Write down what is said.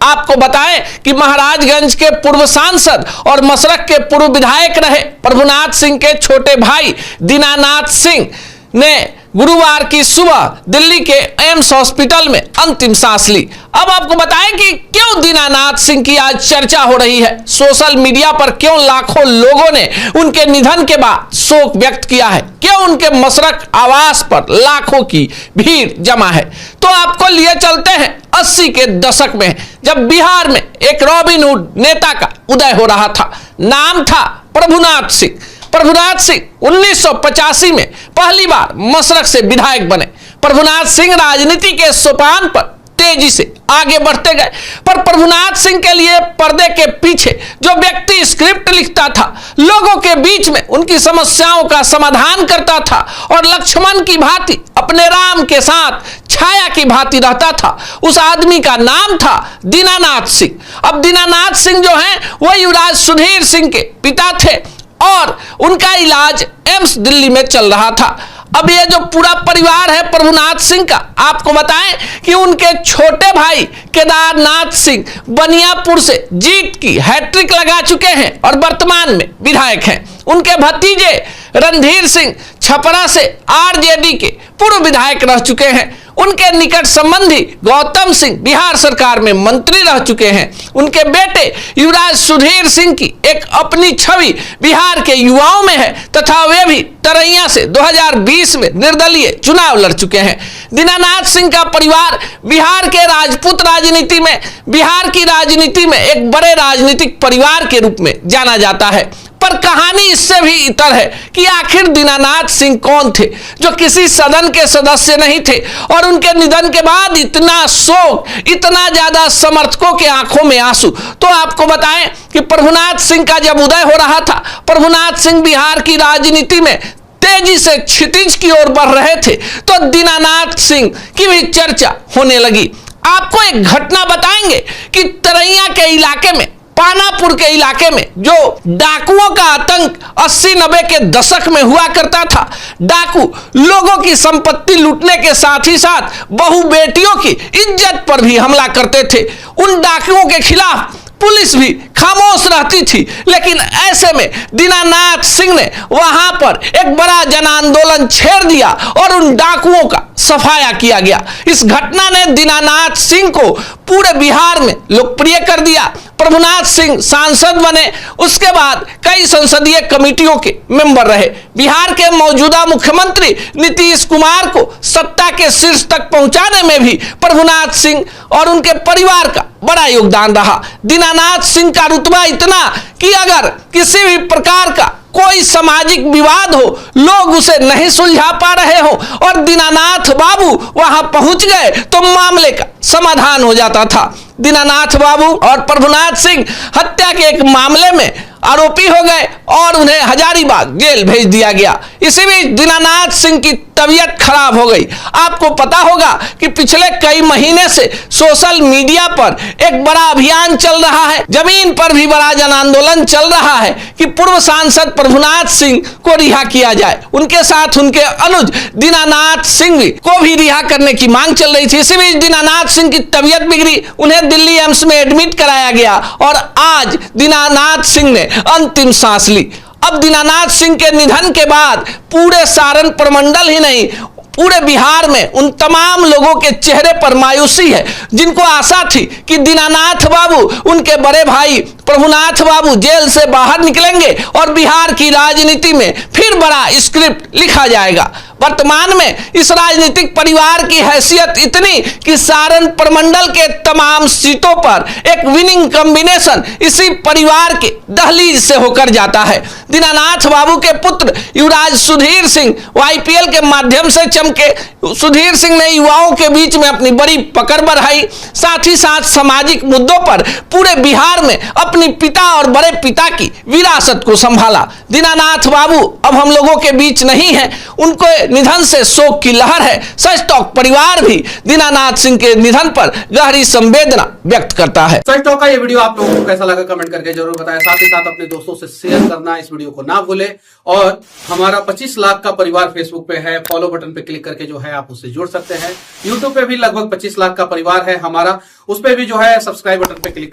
आपको बताएं कि महाराजगंज के पूर्व सांसद और मसरख के पूर्व विधायक रहे प्रभुनाथ सिंह के छोटे भाई दीनानाथ सिंह ने गुरुवार की सुबह दिल्ली के एम्स हॉस्पिटल में अंतिम सांस ली। अब आपको बताएं कि क्यों दीनानाथ सिंह की आज चर्चा हो रही है, सोशल मीडिया पर क्यों लाखों लोगों ने उनके निधन के बाद शोक व्यक्त किया है, क्यों उनके मसरख आवास पर लाखों की भीड़ जमा है। तो आपको लिए चलते हैं 80 के दशक में, जब बिहार में एक रॉबिनहुड नेता का उदय हो रहा था। नाम था प्रभुनाथ सिंह। प्रभुनाथ सिंह 1985 में पहली बार मसरख से विधायक बने। प्रभुनाथ सिंह राजनीति के सोपान पर तेजी से आगे बढ़ते गए, पर प्रभुनाथ सिंह के लिए पर्दे के पीछे जो व्यक्ति स्क्रिप्ट लिखता था, लोगों के बीच में उनकी समस्याओं का समाधान करता था और लक्ष्मण की भांति अपने राम के साथ छाया की भांति रहता था, उस आदमी का नाम था दीनानाथ सिंह। अब दीनानाथ सिंह जो हैं वो युवराज सुधीर सिंह के पिता थे और उनका इलाज एम्स दिल्ली में चल रहा था। अब ये जो पूरा परिवार है प्रभुनाथ सिंह का, आपको बताएं कि उनके छोटे भाई केदारनाथ सिंह बनियापुर से जीत की हैट्रिक लगा चुके हैं और वर्तमान में विधायक हैं। उनके भतीजे रणधीर सिंह छपरा से आरजेडी के पूर्व विधायक रह चुके हैं। उनके निकट संबंधी गौतम सिंह बिहार सरकार में मंत्री रह चुके हैं। उनके बेटे युवराज सुधीर सिंह की एक अपनी छवि बिहार के युवाओं में है तथा वे भी तरैया से 2020 में निर्दलीय चुनाव लड़ चुके हैं। दीनानाथ सिंह का परिवार बिहार के राजपूत राजनीति में, बिहार की राजनीति में एक बड़े राजनीतिक परिवार के रूप में जाना जाता है। पर कहानी इससे भी इतर है कि आखिर दीनानाथ सिंह कौन थे, जो किसी सदन के सदस्य नहीं थे और उनके निधन के बाद इतना शोक, इतना ज्यादा समर्थकों के आंखों में आंसू। तो आपको बताएं कि प्रभुनाथ सिंह का जब उदय हो रहा था, प्रभुनाथ सिंह बिहार की राजनीति में तेजी से क्षितिज की ओर बढ़ रहे थे, तो दीनानाथ सिंह की भी चर्चा होने लगी। आपको एक घटना बताएंगे कि तरैया के इलाके में, पानापुर के इलाके में जो डाकुओं का आतंक 80-90 के दशक में हुआ करता था। डाकू लोगों की संपत्ति लूटने के साथ ही साथ बहु बेटियों की इज्जत पर भी हमला करते थे। उन डाकुओं के खिलाफ पुलिस भी खामोश रहती थी, लेकिन ऐसे में दीनानाथ सिंह ने वहां पर एक बड़ा जन आंदोलन छेड़ दिया और उन डाकुओं का सफाया किया गया। इस घटना ने दीनानाथ सिंह को पूरे बिहार में लोकप्रिय कर दिया। प्रभुनाथ सिंह सांसद बने, उसके बाद कई संसदीय कमेटियों के मेंबर रहे। बिहार के मौजूदा मुख्यमंत्री नीतीश कुमार को सत्ता के शीर्ष तक पहुंचाने में भी प्रभुनाथ सिंह और उनके परिवार का बड़ा योगदान रहा। दीनानाथ सिंह का रुतबा इतना कि अगर किसी भी प्रकार का कोई सामाजिक विवाद हो, लोग उसे नहीं सुलझा पा रहे हो और दीनानाथ बाबू वहां पहुंच गए तो मामले का समाधान हो जाता था। दीनानाथ बाबू और प्रभुनाथ सिंह हत्या के एक मामले में आरोपी हो गए और उन्हें हजारीबाग जेल भेज दिया गया। इसी बीच दीनानाथ सिंह की तबीयत खराब हो गई। आपको पता होगा कि पिछले कई महीने से सोशल मीडिया पर एक बड़ा अभियान चल रहा है, जमीन पर भी बड़ा जन आंदोलन चल रहा है कि पूर्व सांसद प्रभुनाथ सिंह को रिहा किया जाए। उनके साथ उनके अनुज दीनानाथ सिंह को भी रिहा करने की मांग चल रही थी। इसी बीच दीनानाथ सिंह की तबीयत बिगड़ी, उन्हें दिल्ली एम्स में एडमिट कराया गया और आज दीनानाथ सिंह ने अंतिम सांस ली। अब दीनानाथ सिंह के निधन के बाद पूरे सारण प्रमंडल ही नहीं, पूरे बिहार में उन तमाम लोगों के चेहरे पर मायूसी है जिनको आशा थी कि दीनानाथ बाबू, उनके बड़े भाई प्रभुनाथ बाबू जेल से बाहर निकलेंगे और बिहार की राजनीति में फिर बड़ा स्क्रिप्ट लिखा जाएगा। वर्तमान में इस राजनीतिक परिवार की हैसियत इतनी कि सारण प्रमंडल के तमाम सीटों पर एक विनिंग कॉम्बिनेशन इसी परिवार के दहलीज से होकर जाता है। दीनानाथ बाबू के पुत्र युवराज सुधीर सिंह आईपीएल के माध्यम से चमके। सुधीर सिंह ने युवाओं के बीच में अपनी बड़ी पकड़ बढ़ाई, साथ ही साथ सामाजिक मुद्दों पर पूरे बिहार में अपनी पिता और बड़े पिता की विरासत को संभाला। दीनानाथ बाबू अब हम लोगों के बीच नहीं है, उनको निधन से शोक की लहर है। सच टॉक परिवार भी दीनानाथ सिंह के निधन पर गहरी संवेदना व्यक्त करता है। सच टॉक का ये वीडियो आप लोगों को कैसा लगा कमेंट करके जरूर बताएं। साथ ही साथ अपने दोस्तों से शेयर करना इस वीडियो को ना भूलें। और हमारा 25 लाख का परिवार फेसबुक पे है, फॉलो बटन पे क्लिक करके जो है आप उससे जुड़ सकते हैं। यूट्यूब पे भी लगभग 25 लाख का परिवार है हमारा, उस पे भी जो है सब्सक्राइब बटन पे क्लिक